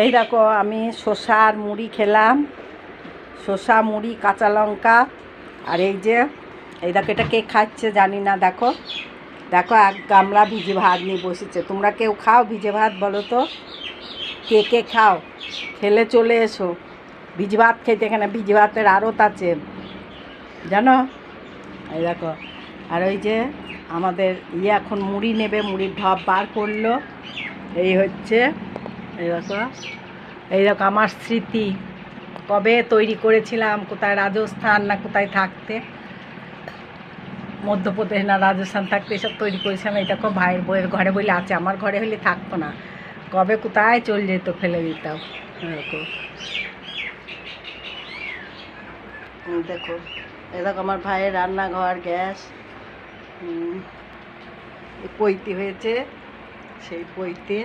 এই দেখো আমি শসা আর মুড়ি খেলাম, শসা মুড়ি কাঁচা লঙ্কা। আর এই দেখো এটা কে খাচ্ছে জানি না। দেখো দেখো এক গামলা ভিজে ভাত নিয়ে বসেছে। তোমরা কেউ খাও ভিজে ভাত? বলো তো কে কে খাও, খেলে চলে এসো। ভিজে ভাত খেতে, এখানে ভিজে ভাতের আড়ত আছে জানো। এই দেখো, আর ওই যে আমাদের এখন মুড়ি নেবে, মুড়ির ঢপ বার করলো। এই হচ্ছে, এই দেখো আমার স্মৃতি, কবে তৈরি করেছিলাম, কোথায় রাজস্থান না কোথায় থাকতে, মধ্যপ্রদেশ না রাজস্থান থাকতে এসব তৈরি করেছিলাম। এই দেখো ভাইয়ের বইয়ের ঘরে বলে আছে, আমার ঘরে হলে থাকতো না, কবে কোথায় চলে যেত, ফেলে দিতাম। এরকম দেখো, এ দেখো আমার ভাইয়ের রান্নাঘর, গ্যাস, পৈতে হয়েছে, সেই পৈতে